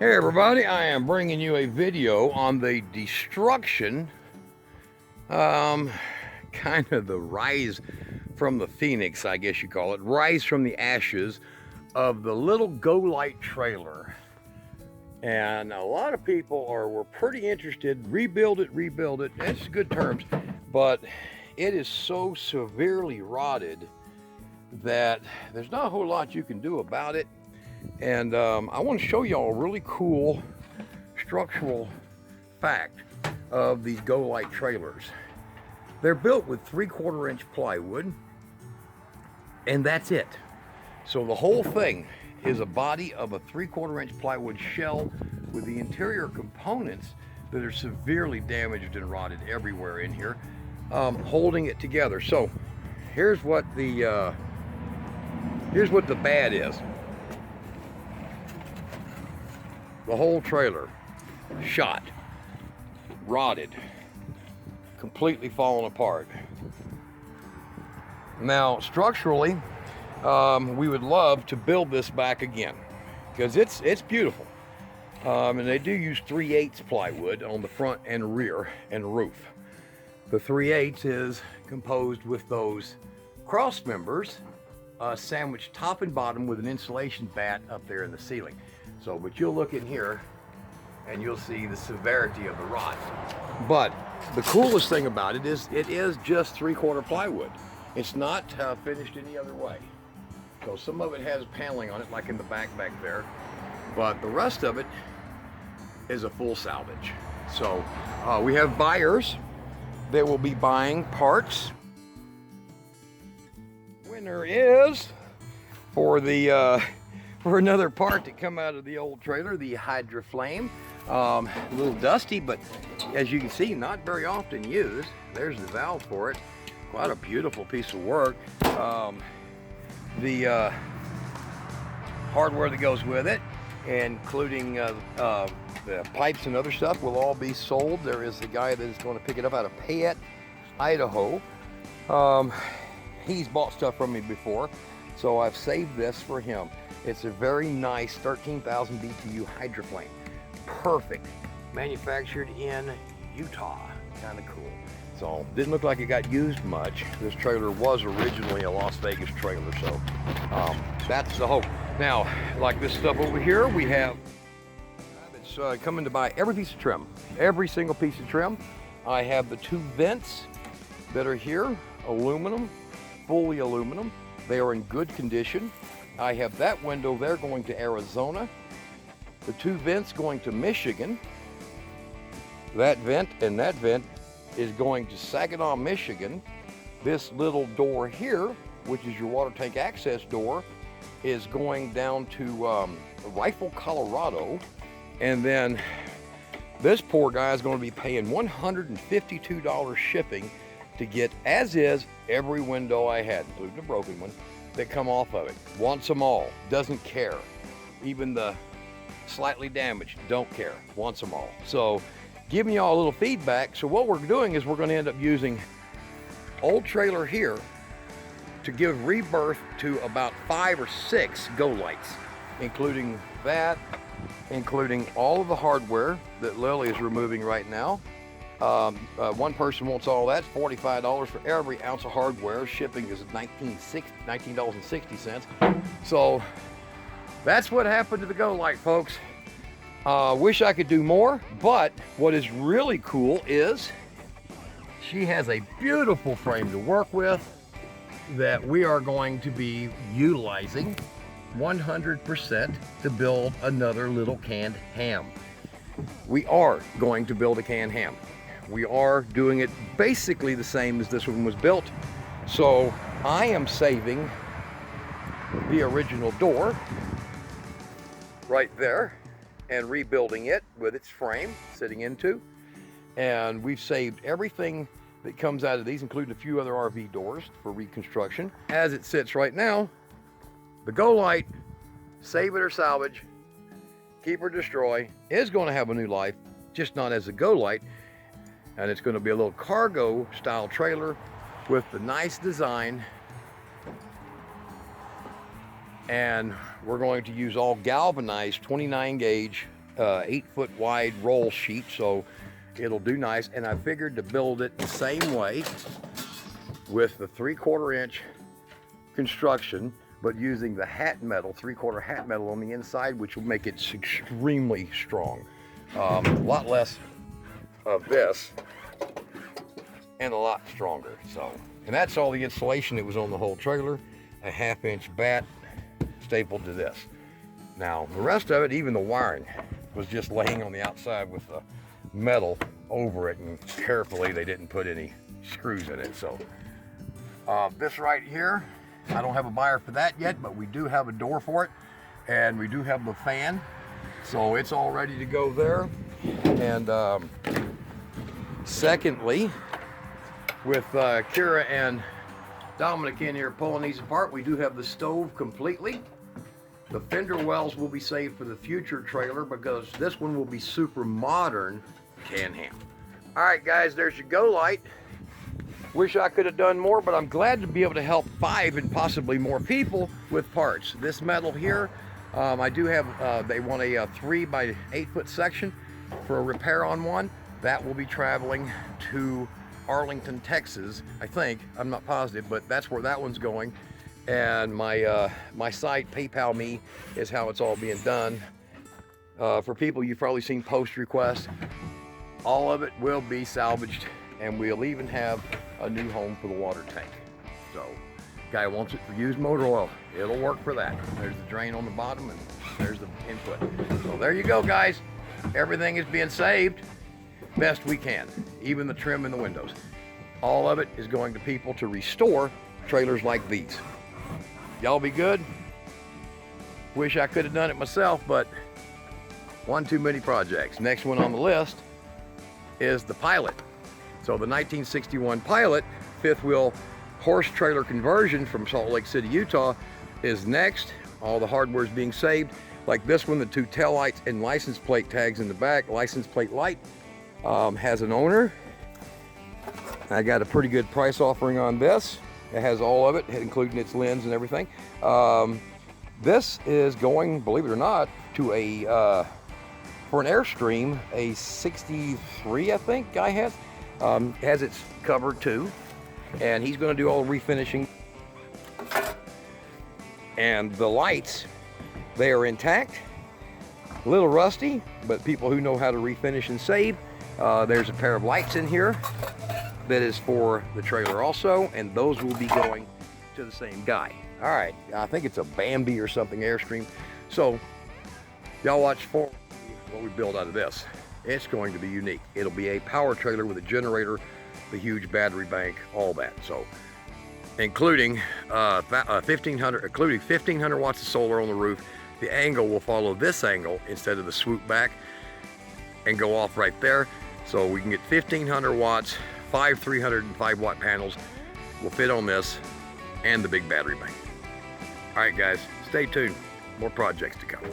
Hey everybody, I am bringing you a video on the destruction, kind of the rise from the phoenix, I guess you call it, rise from the ashes of the little GO-LITE trailer. And a lot of people were pretty interested, rebuild it, that's good terms, but it is so severely rotted that there's not a whole lot you can do about it. And I want to show y'all a really cool structural fact of these GO-LITE trailers. They're built with 3/4 inch plywood, and that's it. So the whole thing is a body of a 3/4 inch plywood shell with the interior components that are severely damaged and rotted everywhere in here, holding it together. So here's what the bad is. The whole trailer shot, rotted, completely fallen apart. Now, structurally, we would love to build this back again because it's beautiful. And they do use 3/8 plywood on the front and rear and roof. The 3/8 is composed with those cross members sandwiched top and bottom with an insulation bat up there in the ceiling. So, but you'll look in here and you'll see the severity of the rot. But the coolest thing about it is just 3/4 plywood. It's not finished any other way. So some of it has paneling on it, like in the back there, but the rest of it is a full salvage. So we have buyers that will be buying parts. Winner is for the for another part that come out of the old trailer, the Hydra Flame. A little dusty, but as you can see, not very often used. There's the valve for it. Quite a beautiful piece of work. The hardware that goes with it, including the pipes and other stuff, will all be sold. There is a guy that is going to pick it up out of Payette, Idaho. He's bought stuff from me before, so I've saved this for him. It's a very nice 13,000 BTU Hydra Flame. Perfect. Manufactured in Utah. Kind of cool. So, didn't look like it got used much. This trailer was originally a Las Vegas trailer, so that's the hope. Now, like this stuff over here, we have, it's coming to buy every piece of trim. Every single piece of trim. I have the 2 vents that are here, aluminum, fully aluminum. They are in good condition. I have that window there going to Arizona. The 2 vents going to Michigan. That vent and that vent is going to Saginaw, Michigan. This little door here, which is your water tank access door, is going down to Rifle, Colorado. And then this poor guy is going to be paying $152 shipping to get, as is, every window I had, including the broken one, that come off of it. Wants them all, doesn't care. Even the slightly damaged, don't care, wants them all. So giving y'all a little feedback. So what we're doing is we're going to end up using old trailer here to give rebirth to about 5 or 6 GO-LITEs, including that, including all of the hardware that Lily is removing right now. One person wants all that. It's $45 for every ounce of hardware. Shipping is $19.60. So that's what happened to the GO-LITE, folks. Wish I could do more, but what is really cool is she has a beautiful frame to work with that we are going to be utilizing 100% to build another little canned ham. We are going to build a canned ham. We are doing it basically the same as this one was built. So I am saving the original door right there and rebuilding it with its frame sitting into. And we've saved everything that comes out of these, including a few other RV doors for reconstruction. As it sits right now, the GO-LITE, save it or salvage, keep or destroy, is going to have a new life, just not as a GO-LITE. And it's going to be a little cargo style trailer with the nice design. And we're going to use all galvanized 29 gauge 8-foot wide roll sheet, so it'll do nice. And I figured to build it the same way with the 3/4 inch construction, but using the hat metal, 3/4 hat metal on the inside, which will make it extremely strong. A lot less of this and a lot stronger. So, and that's all the insulation that was on the whole trailer. A 1/2 inch bat stapled to this. Now the rest of it, even the wiring, was just laying on the outside with the metal over it, and carefully they didn't put any screws in it. So this right here, I don't have a buyer for that yet, but we do have a door for it, and we do have the fan, so it's all ready to go there. And secondly, with Kira and Dominic in here pulling these apart, we do have the stove completely. The fender wells will be saved for the future trailer because this one will be super modern Can-Ham. All right, guys, there's your GO-LITE. Wish I could have done more, but I'm glad to be able to help 5 and possibly more people with parts. This metal here, I do have, they want a 3 by 8 foot section for a repair on one. That will be traveling to Arlington, Texas, I think. I'm not positive, but that's where that one's going. And my site, PayPal me, is how it's all being done. For people, you've probably seen post requests. All of it will be salvaged, and we'll even have a new home for the water tank. So, guy wants it for used motor oil. It'll work for that. There's the drain on the bottom, and there's the input. So there you go, guys. Everything is being saved best we can, even the trim in the windows. All of it is going to people to restore trailers like these. Y'all be good. Wish I could have done it myself, but one too many projects. Next one on the list is the Pilot. So the 1961 Pilot, 5th wheel horse trailer conversion from Salt Lake City, Utah is next. All the hardware is being saved. Like this one, the 2 taillights and license plate tags in the back. License plate light has an owner. I got a pretty good price offering on this. It has all of it, including its lens and everything. This is going, believe it or not, to a, for an Airstream, a 63, I think, guy has. Has its covered too. And he's gonna do all the refinishing. And the lights, they are intact. A little rusty, but people who know how to refinish and save, there's a pair of lights in here that is for the trailer also, and those will be going to the same guy. All right, I think it's a Bambi or something Airstream. So y'all watch for what we build out of this. It's going to be unique. It'll be a power trailer with a generator, the huge battery bank, all that. So including 1,500 watts of solar on the roof. The angle will follow this angle instead of the swoop back and go off right there. So we can get 1,500 watts, 5 305 watt panels will fit on this, and the big battery bank. All right, guys, stay tuned. More projects to come.